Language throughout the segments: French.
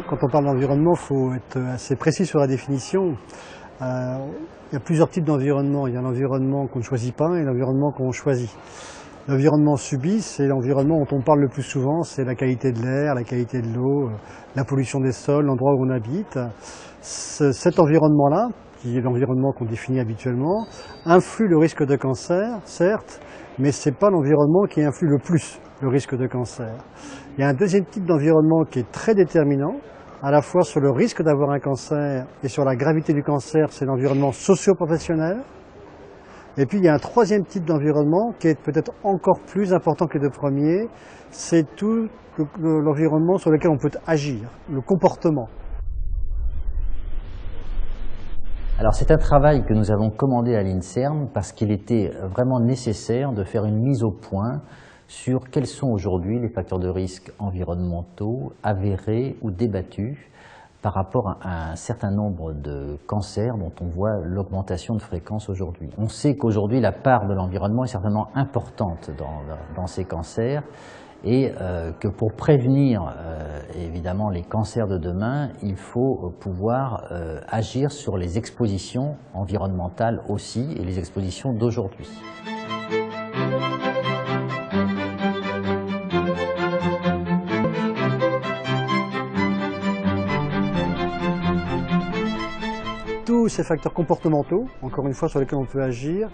Quand on parle d'environnement, il faut être assez précis sur la définition. Il y a plusieurs types d'environnement. Il y a l'environnement qu'on ne choisit pas et l'environnement qu'on choisit. L'environnement subi, c'est l'environnement dont on parle le plus souvent, c'est la qualité de l'air, la qualité de l'eau, la pollution des sols, l'endroit où on habite. Cet environnement-là, qui est l'environnement qu'on définit habituellement, influe le risque de cancer, certes, mais ce n'est pas l'environnement qui influe le plus le risque de cancer. Il y a un deuxième type d'environnement qui est très déterminant, à la fois sur le risque d'avoir un cancer et sur la gravité du cancer, c'est l'environnement socio-professionnel. Et puis il y a un troisième type d'environnement qui est peut-être encore plus important que les deux premiers, c'est tout l'environnement sur lequel on peut agir, le comportement. Alors c'est un travail que nous avons commandé à l'INSERM parce qu'il était vraiment nécessaire de faire une mise au point sur quels sont aujourd'hui les facteurs de risque environnementaux avérés ou débattus par rapport à un certain nombre de cancers dont on voit l'augmentation de fréquence aujourd'hui. On sait qu'aujourd'hui la part de l'environnement est certainement importante dans ces cancers et que pour prévenir évidemment les cancers de demain, il faut pouvoir agir sur les expositions environnementales aussi et les expositions d'aujourd'hui. Tous ces facteurs comportementaux, encore une fois sur lesquels on peut agir,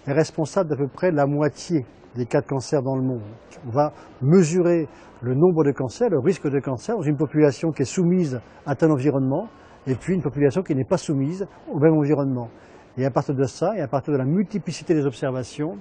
est responsable d'à peu près la moitié des cas de cancer dans le monde. On va mesurer le nombre de cancers, le risque de cancer dans une population qui est soumise à tel environnement et puis une population qui n'est pas soumise au même environnement. Et à partir de ça, et à partir de la multiplicité des observations,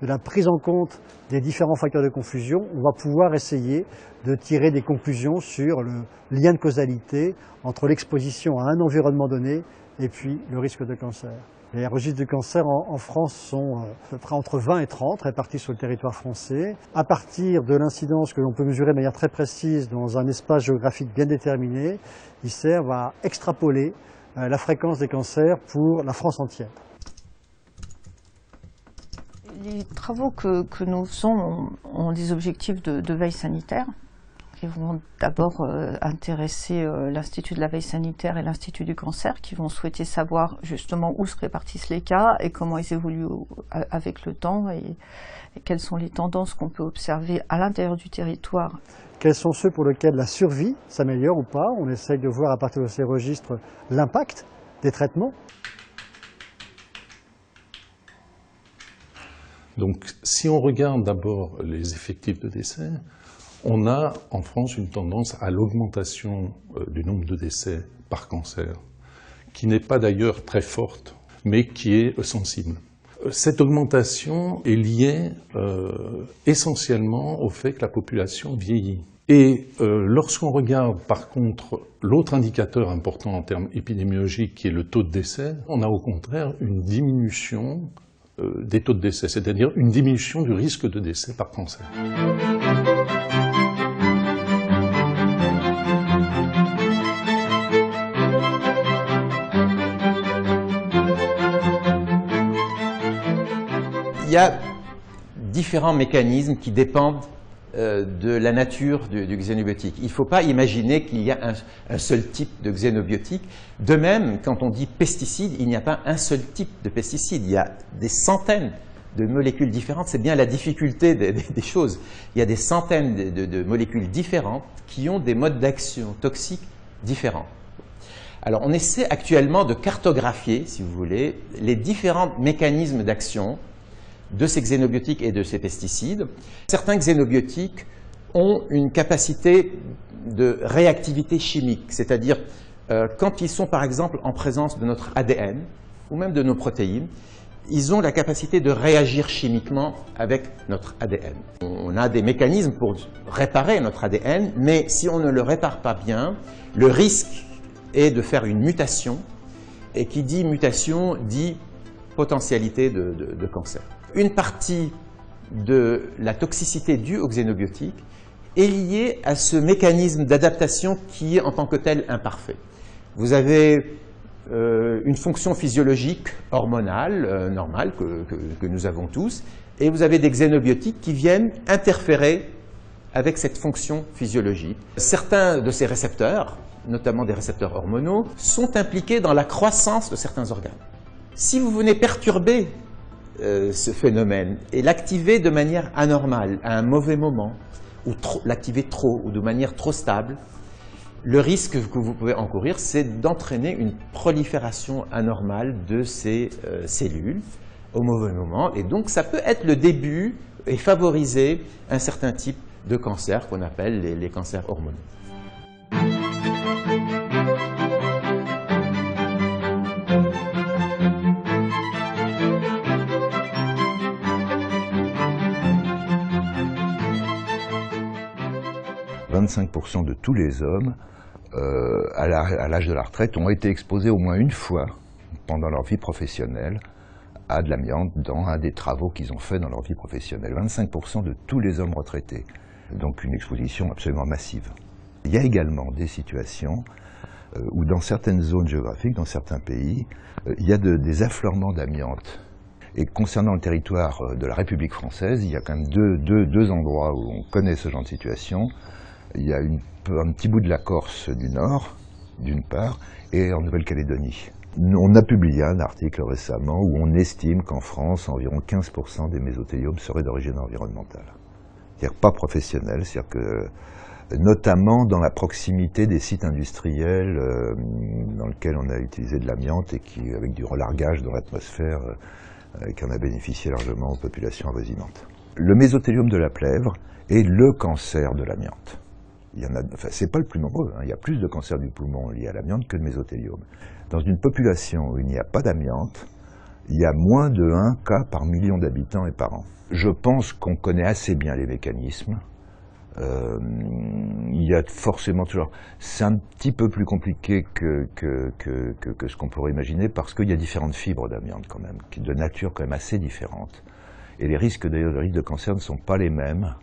de la prise en compte des différents facteurs de confusion, on va pouvoir essayer de tirer des conclusions sur le lien de causalité entre l'exposition à un environnement donné et puis le risque de cancer. Les registres de cancer en France sont à peu près entre 20 et 30 répartis sur le territoire français. À partir de l'incidence que l'on peut mesurer de manière très précise dans un espace géographique bien déterminé, ils servent à extrapoler la fréquence des cancers pour la France entière. Les travaux que nous faisons ont des objectifs de veille sanitaire qui vont d'abord intéresser l'Institut de la veille sanitaire et l'Institut du cancer qui vont souhaiter savoir justement où se répartissent les cas et comment ils évoluent avec le temps et quelles sont les tendances qu'on peut observer à l'intérieur du territoire. Quels sont ceux pour lesquels la survie s'améliore ou pas? On essaye de voir à partir de ces registres l'impact des traitements. Donc si on regarde d'abord les effectifs de décès, on a en France une tendance à l'augmentation du nombre de décès par cancer, qui n'est pas d'ailleurs très forte, mais qui est sensible. Cette augmentation est liée essentiellement au fait que la population vieillit. Et lorsqu'on regarde par contre l'autre indicateur important en termes épidémiologiques, qui est le taux de décès, on a au contraire une diminution des taux de décès, c'est-à-dire une diminution du risque de décès par cancer. Il y a différents mécanismes qui dépendent de la nature du xénobiotique. Il ne faut pas imaginer qu'il y a un seul type de xénobiotique. De même, quand on dit pesticide, il n'y a pas un seul type de pesticide. Il y a des centaines de molécules différentes. C'est bien la difficulté des choses. Il y a des centaines de molécules différentes qui ont des modes d'action toxiques différents. Alors, on essaie actuellement de cartographier, si vous voulez, les différents mécanismes d'action de ces xénobiotiques et de ces pesticides. Certains xénobiotiques ont une capacité de réactivité chimique, c'est-à-dire quand ils sont par exemple en présence de notre ADN ou même de nos protéines, ils ont la capacité de réagir chimiquement avec notre ADN. On a des mécanismes pour réparer notre ADN, mais si on ne le répare pas bien, le risque est de faire une mutation, et qui dit mutation dit potentialité de cancer. Une partie de la toxicité due aux xénobiotiques est liée à ce mécanisme d'adaptation qui est en tant que tel imparfait. Vous avez une fonction physiologique hormonale normale que nous avons tous, et vous avez des xénobiotiques qui viennent interférer avec cette fonction physiologique. Certains de ces récepteurs, notamment des récepteurs hormonaux, sont impliqués dans la croissance de certains organes. Si vous venez perturber ce phénomène et l'activer de manière anormale, à un mauvais moment, ou l'activer trop, ou de manière trop stable, le risque que vous pouvez encourir, c'est d'entraîner une prolifération anormale de ces cellules au mauvais moment. Et donc, ça peut être le début et favoriser un certain type de cancer qu'on appelle les cancers hormonaux. « 25% de tous les hommes à l'âge de la retraite ont été exposés au moins une fois pendant leur vie professionnelle à de l'amiante dans un des travaux qu'ils ont fait dans leur vie professionnelle. 25% de tous les hommes retraités. Donc une exposition absolument massive. Il y a également des situations où dans certaines zones géographiques, dans certains pays, il y a des affleurements d'amiante. Et concernant le territoire de la République française, il y a quand même deux endroits où on connaît ce genre de situation. Il y a un petit bout de la Corse du Nord, d'une part, et en Nouvelle-Calédonie. On a publié un article récemment où on estime qu'en France, environ 15% des mésotéliomes seraient d'origine environnementale. C'est-à-dire pas professionnelle, c'est-à-dire que notamment dans la proximité des sites industriels dans lesquels on a utilisé de l'amiante et qui, avec du relargage dans l'atmosphère, qui en a bénéficié largement aux populations avoisinantes. Le mésothéliome de la plèvre est le cancer de l'amiante. C'est pas le plus nombreux, hein. Il y a plus de cancers du poumon liés à l'amiante que de mésothéliome. Dans une population où il n'y a pas d'amiante, il y a moins de 1 cas par million d'habitants et par an. Je pense qu'on connaît assez bien les mécanismes. Il y a forcément toujours... C'est un petit peu plus compliqué que ce qu'on pourrait imaginer parce qu'il y a différentes fibres d'amiante quand même, qui de nature quand même assez différente. Et les risques de cancer ne sont pas les mêmes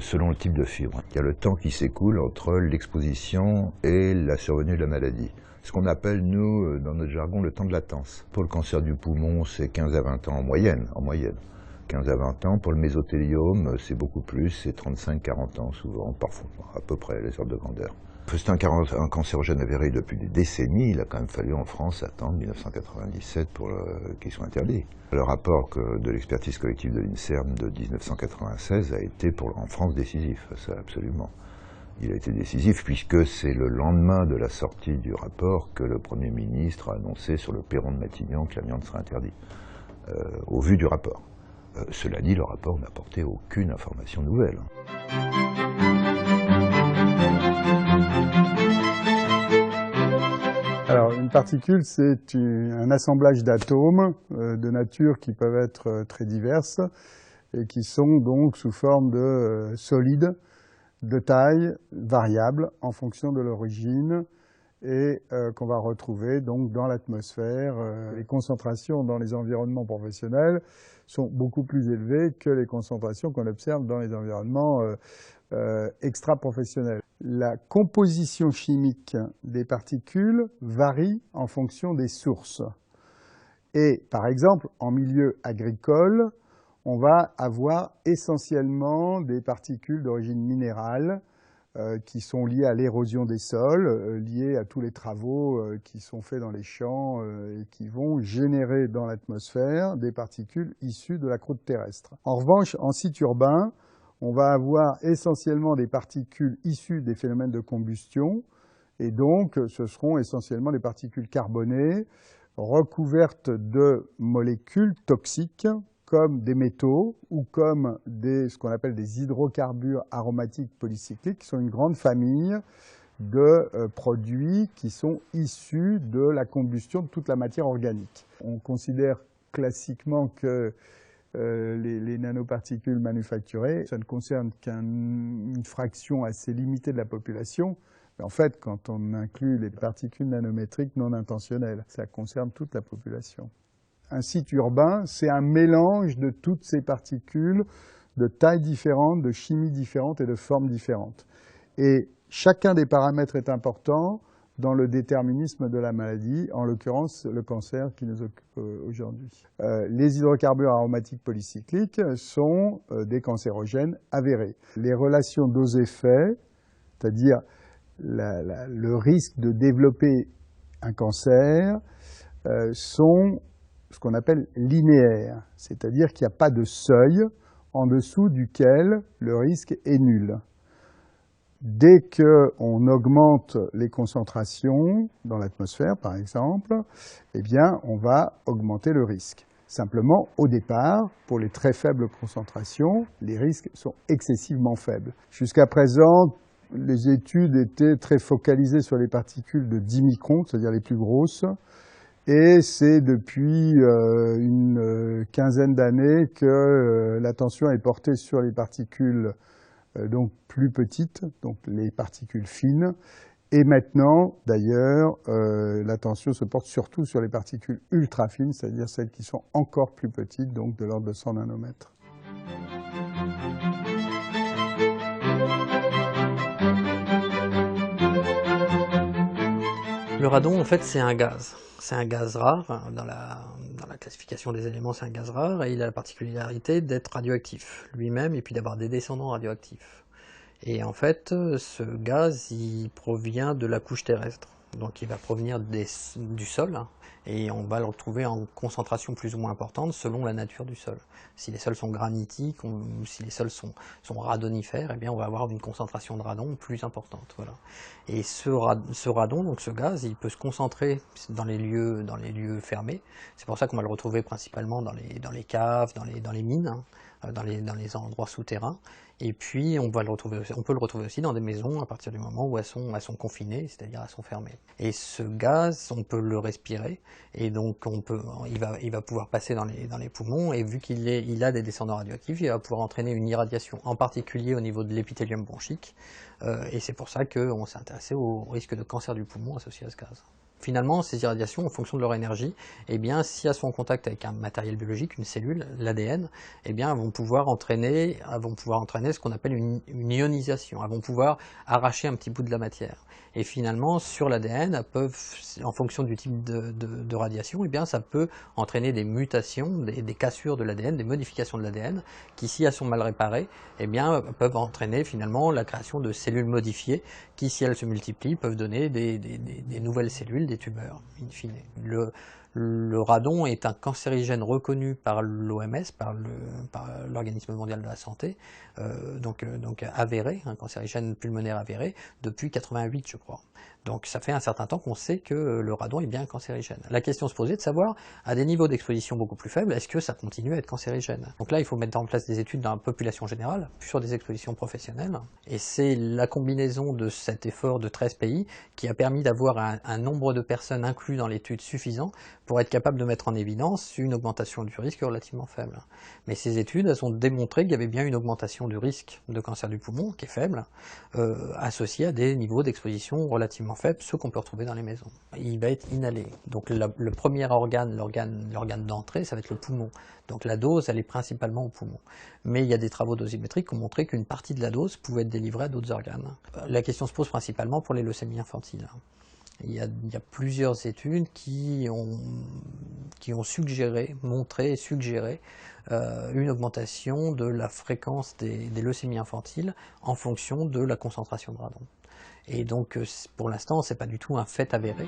selon le type de fibre. Il y a le temps qui s'écoule entre l'exposition et la survenue de la maladie. Ce qu'on appelle, nous, dans notre jargon, le temps de latence. Pour le cancer du poumon, c'est 15 à 20 ans en moyenne. 15 à 20 ans. Pour le mésothéliome, c'est beaucoup plus, c'est 35-40 ans souvent, parfois, à peu près les ordres de grandeur. C'est un cancérogène avéré depuis des décennies. Il a quand même fallu en France attendre 1997 pour qu'il soit interdit. Le rapport de l'expertise collective de l'INSERM de 1996 a été en France décisif, ça absolument. Il a été décisif puisque c'est le lendemain de la sortie du rapport que le Premier ministre a annoncé sur le perron de Matignon que l'amiante serait interdit, au vu du rapport. Cela dit, le rapport n'apportait aucune information nouvelle. Alors, une particule, c'est un assemblage d'atomes de nature qui peuvent être très diverses et qui sont donc sous forme de solides de taille variable en fonction de l'origine et qu'on va retrouver donc dans l'atmosphère. Les concentrations dans les environnements professionnels sont beaucoup plus élevées que les concentrations qu'on observe dans les environnements extra-professionnels. La composition chimique des particules varie en fonction des sources. Et par exemple, en milieu agricole, on va avoir essentiellement des particules d'origine minérale qui sont liées à l'érosion des sols, liées à tous les travaux qui sont faits dans les champs et qui vont générer dans l'atmosphère des particules issues de la croûte terrestre. En revanche, en site urbain, on va avoir essentiellement des particules issues des phénomènes de combustion et donc ce seront essentiellement des particules carbonées recouvertes de molécules toxiques comme des métaux ou comme ce qu'on appelle des hydrocarbures aromatiques polycycliques, qui sont une grande famille de produits qui sont issus de la combustion de toute la matière organique. On considère classiquement que les nanoparticules manufacturées, ça ne concerne qu'une fraction assez limitée de la population. Mais en fait, quand on inclut les particules nanométriques non intentionnelles, ça concerne toute la population. Un site urbain, c'est un mélange de toutes ces particules de tailles différentes, de chimie différentes et de formes différentes. Et chacun des paramètres est important dans le déterminisme de la maladie, en l'occurrence le cancer qui nous occupe aujourd'hui. Les hydrocarbures aromatiques polycycliques sont des cancérogènes avérés. Les relations dose-effet, c'est-à-dire le risque de développer un cancer, sont ce qu'on appelle linéaires, c'est-à-dire qu'il n'y a pas de seuil en dessous duquel le risque est nul. Dès qu'on augmente les concentrations dans l'atmosphère, par exemple, eh bien, on va augmenter le risque. Simplement, au départ, pour les très faibles concentrations, les risques sont excessivement faibles. Jusqu'à présent, les études étaient très focalisées sur les particules de 10 microns, c'est-à-dire les plus grosses, et c'est depuis une quinzaine d'années que l'attention est portée sur les particules donc plus petites, donc les particules fines. Et maintenant, d'ailleurs, l'attention se porte surtout sur les particules ultra fines, c'est-à-dire celles qui sont encore plus petites, donc de l'ordre de 100 nanomètres. Le radon, en fait, c'est un gaz. C'est un gaz rare. Dans la classification des éléments, c'est un gaz rare et il a la particularité d'être radioactif lui-même et puis d'avoir des descendants radioactifs. Et en fait, ce gaz, il provient de la couche terrestre. Donc il va provenir du sol et on va le retrouver en concentration plus ou moins importante selon la nature du sol. Si les sols sont granitiques ou si les sols sont radonifères, eh bien on va avoir une concentration de radon plus importante. Voilà. Et ce radon, donc ce gaz, il peut se concentrer dans les lieux fermés. C'est pour ça qu'on va le retrouver principalement dans les caves, dans les mines, dans les endroits souterrains. Et puis on peut le retrouver aussi dans des maisons à partir du moment où elles sont confinées, c'est-à-dire elles sont fermées. Et ce gaz, on peut le respirer, et donc il va pouvoir passer dans les poumons, et vu qu'il a des descendants radioactifs, il va pouvoir entraîner une irradiation, en particulier au niveau de l'épithélium bronchique, et c'est pour ça qu'on s'est intéressé au risque de cancer du poumon associé à ce gaz. Finalement, ces irradiations, en fonction de leur énergie, eh bien, si elles sont en contact avec un matériel biologique, une cellule, l'ADN, eh bien, elles vont pouvoir entraîner ce qu'on appelle une ionisation. Elles vont pouvoir arracher un petit bout de la matière. Et finalement, sur l'ADN, elles peuvent, en fonction du type de radiation, eh bien, ça peut entraîner des mutations, des cassures de l'ADN, des modifications de l'ADN, qui, si elles sont mal réparées, eh bien, peuvent entraîner finalement la création de cellules modifiées, qui, si elles se multiplient, peuvent donner des nouvelles cellules, des tumeurs, in fine. Le radon est un cancérigène reconnu par l'OMS, par l'Organisme mondial de la santé, donc avéré, un cancérigène pulmonaire avéré, depuis 88, je crois. Donc ça fait un certain temps qu'on sait que le radon est bien cancérigène. La question se posait de savoir, à des niveaux d'exposition beaucoup plus faibles, est-ce que ça continue à être cancérigène? Donc là, il faut mettre en place des études dans la population générale, plus sur des expositions professionnelles. Et c'est la combinaison de cet effort de 13 pays qui a permis d'avoir un nombre de personnes inclus dans l'étude suffisant pour être capable de mettre en évidence une augmentation du risque relativement faible. Mais ces études, elles ont démontré qu'il y avait bien une augmentation du risque de cancer du poumon, qui est faible, associée à des niveaux d'exposition relativement faibles, ceux qu'on peut retrouver dans les maisons. Il va être inhalé. Donc le premier organe, l'organe d'entrée, ça va être le poumon. Donc la dose, elle est principalement au poumon. Mais il y a des travaux dosimétriques qui ont montré qu'une partie de la dose pouvait être délivrée à d'autres organes. La question se pose principalement pour les leucémies infantiles. Il y a plusieurs études qui ont suggéré une augmentation de la fréquence des leucémies infantiles en fonction de la concentration de radon. Et donc, pour l'instant, ce n'est pas du tout un fait avéré.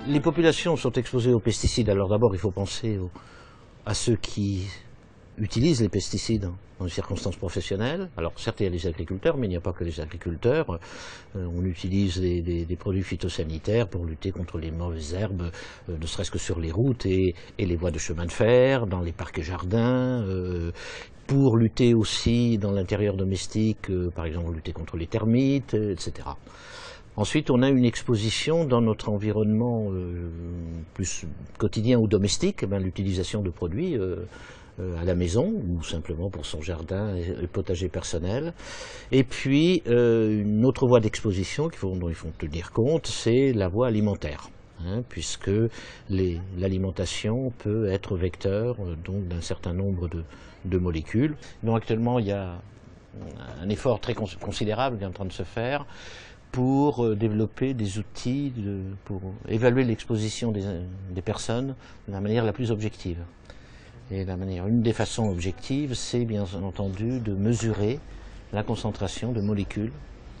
Les populations sont exposées aux pesticides. Alors d'abord, il faut penser à ceux qui utilisent les pesticides dans des circonstances professionnelles. Alors certes, il y a les agriculteurs, mais il n'y a pas que les agriculteurs. On utilise des produits phytosanitaires pour lutter contre les mauvaises herbes, ne serait-ce que sur les routes et les voies de chemin de fer, dans les parcs et jardins, pour lutter aussi dans l'intérieur domestique, par exemple lutter contre les termites, etc. Ensuite, on a une exposition dans notre environnement plus quotidien ou domestique, l'utilisation de produits à la maison, ou simplement pour son jardin et potager personnel. Et puis, une autre voie d'exposition dont il faut tenir compte, c'est la voie alimentaire. puisque l'alimentation peut être vecteur donc d'un certain nombre de molécules. Donc actuellement, il y a un effort très considérable qui est en train de se faire pour développer des outils pour évaluer l'exposition des personnes de la manière la plus objective. Et une des façons objectives, c'est bien entendu de mesurer la concentration de molécules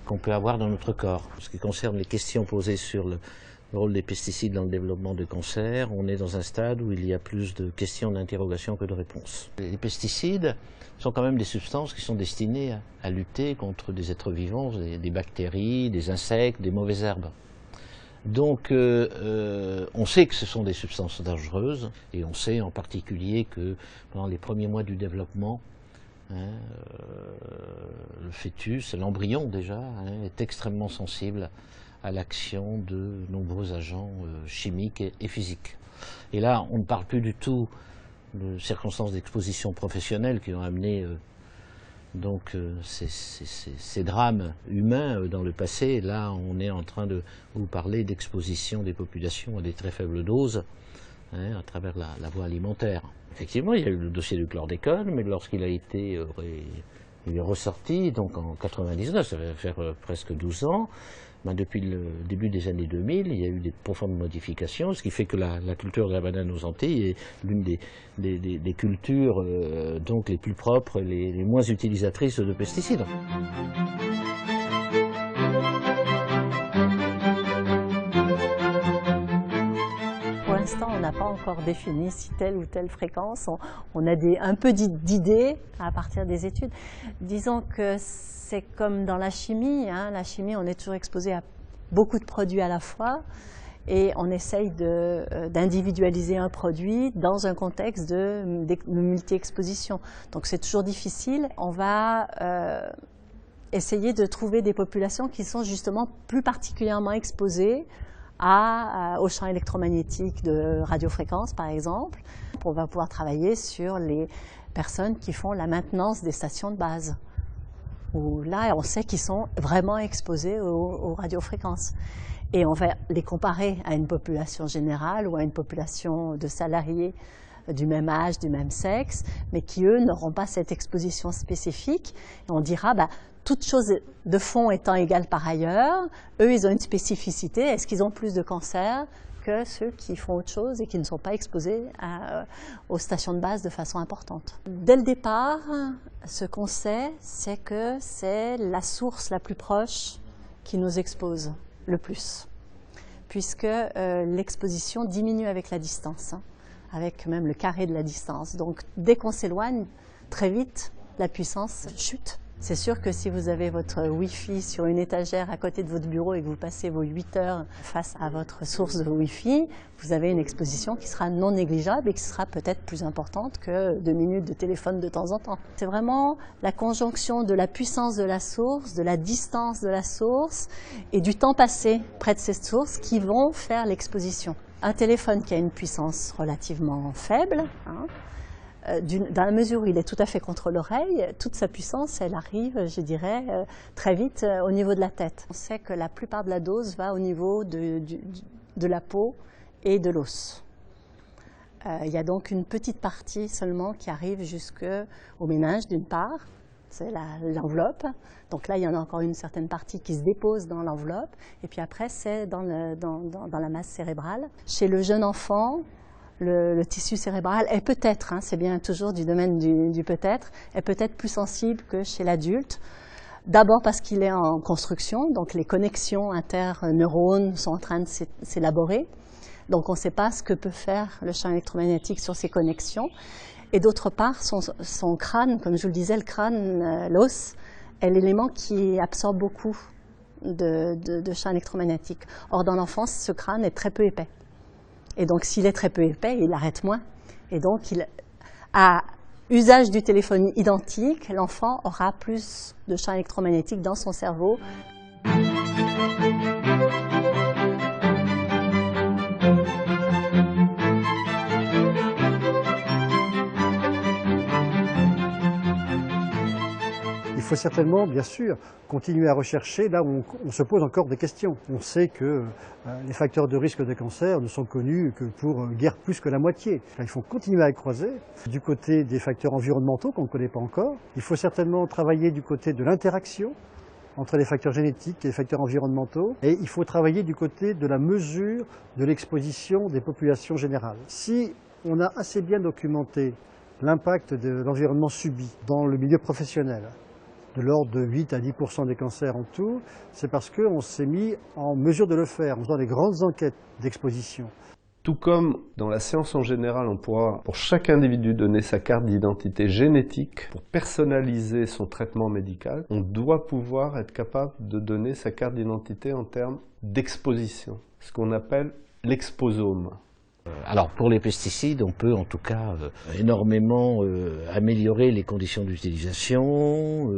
qu'on peut avoir dans notre corps. En ce qui concerne les questions posées sur le rôle des pesticides dans le développement de cancer, on est dans un stade où il y a plus de questions d'interrogation que de réponses. Les pesticides sont quand même des substances qui sont destinées à lutter contre des êtres vivants, des bactéries, des insectes, des mauvaises herbes. Donc on sait que ce sont des substances dangereuses et on sait en particulier que pendant les premiers mois du développement, le fœtus, l'embryon déjà, est extrêmement sensible à l'action de nombreux agents chimiques et physiques. Et là, on ne parle plus du tout de circonstances d'exposition professionnelle qui ont amené ces drames humains dans le passé. Là, on est en train de vous parler d'exposition des populations à des très faibles doses à travers la voie alimentaire. Effectivement, il y a eu le dossier du chlordécone, mais lorsqu'il a été il est ressorti, donc en 99, ça va faire presque 12 ans, depuis le début des années 2000, il y a eu des profondes modifications, ce qui fait que la culture de la banane aux Antilles est l'une des cultures donc les plus propres, les moins utilisatrices de pesticides. Pour l'instant, on n'a pas encore défini si telle ou telle fréquence. On a un peu d'idées à partir des études. Disons que c'est comme dans la chimie. La chimie, on est toujours exposé à beaucoup de produits à la fois et on essaye d'individualiser un produit dans un contexte de multi-exposition. Donc c'est toujours difficile. On va essayer de trouver des populations qui sont justement plus particulièrement exposées aux champs électromagnétiques de radiofréquence, par exemple. On va pouvoir travailler sur les personnes qui font la maintenance des stations de base, où là, on sait qu'ils sont vraiment exposés aux radiofréquences. Et on va les comparer à une population générale ou à une population de salariés du même âge, du même sexe, mais qui, eux, n'auront pas cette exposition spécifique. Et on dira, toutes choses de fond étant égales par ailleurs, eux, ils ont une spécificité. Est-ce qu'ils ont plus de cancer que ceux qui font autre chose et qui ne sont pas exposés aux stations de base de façon importante? Dès le départ, ce qu'on sait, c'est que c'est la source la plus proche qui nous expose le plus, puisque l'exposition diminue avec la distance, avec même le carré de la distance. Donc, dès qu'on s'éloigne, très vite, la puissance chute. C'est sûr que si vous avez votre Wi-Fi sur une étagère à côté de votre bureau et que vous passez vos 8 heures face à votre source de Wi-Fi, vous avez une exposition qui sera non négligeable et qui sera peut-être plus importante que 2 minutes de téléphone de temps en temps. C'est vraiment la conjonction de la puissance de la source, de la distance de la source et du temps passé près de cette source qui vont faire l'exposition. Un téléphone qui a une puissance relativement faible, dans la mesure où il est tout à fait contre l'oreille, toute sa puissance, elle arrive, je dirais, très vite au niveau de la tête. On sait que la plupart de la dose va au niveau de la peau et de l'os. Il y a donc une petite partie seulement qui arrive jusqu'au méninge d'une part, c'est l'enveloppe. Donc là, il y en a encore une certaine partie qui se dépose dans l'enveloppe, et puis après, c'est dans la masse cérébrale. Chez le jeune enfant, le tissu cérébral est peut-être, c'est bien toujours du domaine du peut-être, est peut-être plus sensible que chez l'adulte. D'abord parce qu'il est en construction, donc les connexions interneurones sont en train de s'élaborer. Donc on ne sait pas ce que peut faire le champ électromagnétique sur ces connexions. Et d'autre part, son crâne, comme je vous le disais, le crâne, l'os, est l'élément qui absorbe beaucoup de champs électromagnétiques. Or, dans l'enfance, ce crâne est très peu épais. Et donc, s'il est très peu épais, il arrête moins. Et donc, à usage du téléphone identique, l'enfant aura plus de champs électromagnétiques dans son cerveau. Il faut certainement, bien sûr, continuer à rechercher là où on se pose encore des questions. On sait que les facteurs de risque de cancer ne sont connus que pour guère plus que la moitié. Il faut continuer à creuser du côté des facteurs environnementaux qu'on ne connaît pas encore. Il faut certainement travailler du côté de l'interaction entre les facteurs génétiques et les facteurs environnementaux. Et il faut travailler du côté de la mesure de l'exposition des populations générales. Si on a assez bien documenté l'impact de l'environnement subi dans le milieu professionnel, de l'ordre de 8 à 10% des cancers en tout, c'est parce qu'on s'est mis en mesure de le faire en faisant des grandes enquêtes d'exposition. Tout comme dans la science en général, on pourra pour chaque individu donner sa carte d'identité génétique pour personnaliser son traitement médical, on doit pouvoir être capable de donner sa carte d'identité en termes d'exposition, ce qu'on appelle l'exposome. Alors pour les pesticides, on peut en tout cas énormément améliorer les conditions d'utilisation,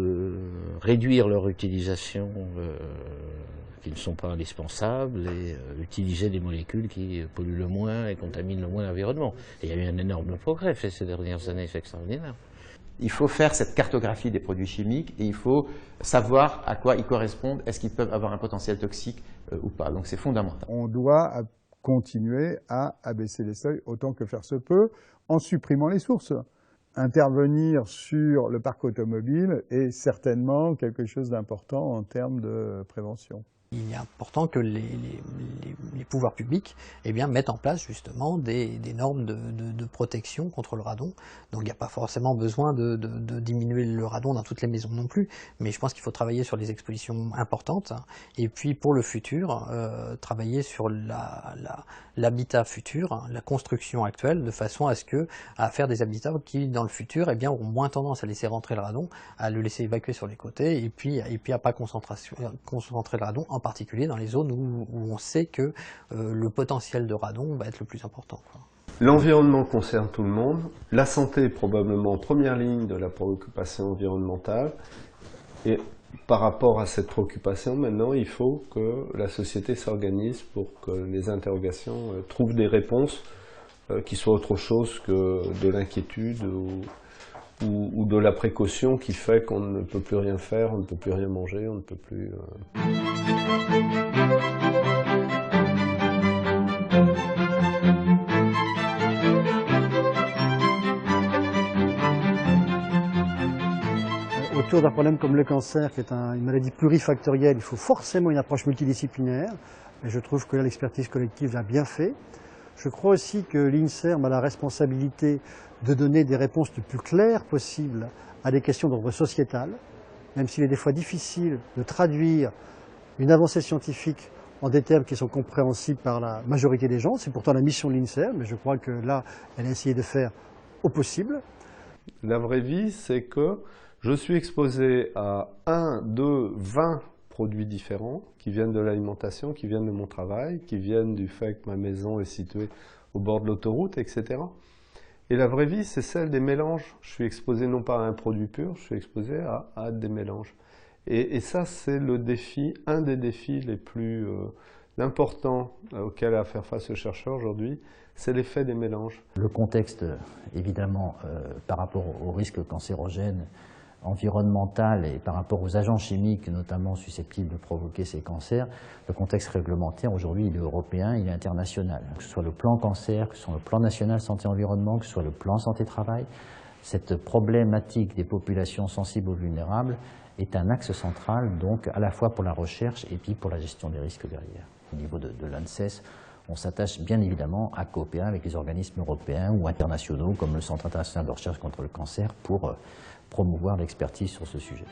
réduire leur utilisation qui ne sont pas indispensables et utiliser des molécules qui polluent le moins et contaminent le moins l'environnement. Et il y a eu un énorme progrès fait ces dernières années, c'est extraordinaire. Il faut faire cette cartographie des produits chimiques et il faut savoir à quoi ils correspondent, est-ce qu'ils peuvent avoir un potentiel toxique ou pas. Donc c'est fondamental. On doit continuer à abaisser les seuils autant que faire se peut en supprimant les sources. Intervenir sur le parc automobile est certainement quelque chose d'important en termes de prévention. Il est important que les pouvoirs publics mettent en place justement des normes de protection contre le radon. Donc il n'y a pas forcément besoin de diminuer le radon dans toutes les maisons non plus, mais je pense qu'il faut travailler sur les expositions importantes et puis pour le futur, travailler sur l'habitat futur, la construction actuelle, de façon à faire des habitats qui dans le futur auront moins tendance à laisser rentrer le radon, à le laisser évacuer sur les côtés et puis à pas concentrer le radon, en particulier dans les zones où on sait que le potentiel de radon va être le plus important. L'environnement concerne tout le monde. La santé est probablement en première ligne de la préoccupation environnementale. Et par rapport à cette préoccupation, maintenant, il faut que la société s'organise pour que les interrogations trouvent des réponses qui soient autre chose que de l'inquiétude ou de la précaution qui fait qu'on ne peut plus rien faire, on ne peut plus rien manger, on ne peut plus... Autour d'un problème comme le cancer, qui est une maladie plurifactorielle, il faut forcément une approche multidisciplinaire. Et je trouve que là, l'expertise collective l'a bien fait. Je crois aussi que l'INSERM a la responsabilité de donner des réponses les plus claires possibles à des questions d'ordre sociétal, même s'il est des fois difficile de traduire une avancée scientifique en des termes qui sont compréhensibles par la majorité des gens. C'est pourtant la mission de l'INSERM, mais je crois que là, elle a essayé de faire au possible. La vraie vie, c'est que je suis exposé à 1, 2, 20 produits différents qui viennent de l'alimentation, qui viennent de mon travail, qui viennent du fait que ma maison est située au bord de l'autoroute, etc. Et la vraie vie, c'est celle des mélanges. Je suis exposé non pas à un produit pur, je suis exposé à des mélanges. Et ça, c'est le défi, un des défis les plus importants auxquels a à faire face le chercheur aujourd'hui, c'est l'effet des mélanges. Le contexte, évidemment, par rapport au risque cancérogène, environnemental et par rapport aux agents chimiques, notamment susceptibles de provoquer ces cancers, le contexte réglementaire aujourd'hui il est européen, il est international. Que ce soit le plan cancer, que ce soit le plan national santé-environnement, que ce soit le plan santé-travail, cette problématique des populations sensibles ou vulnérables est un axe central donc à la fois pour la recherche et puis pour la gestion des risques derrière. Au niveau de l'ANSES, on s'attache bien évidemment à coopérer avec les organismes européens ou internationaux comme le Centre international de recherche contre le cancer pour promouvoir l'expertise sur ce sujet.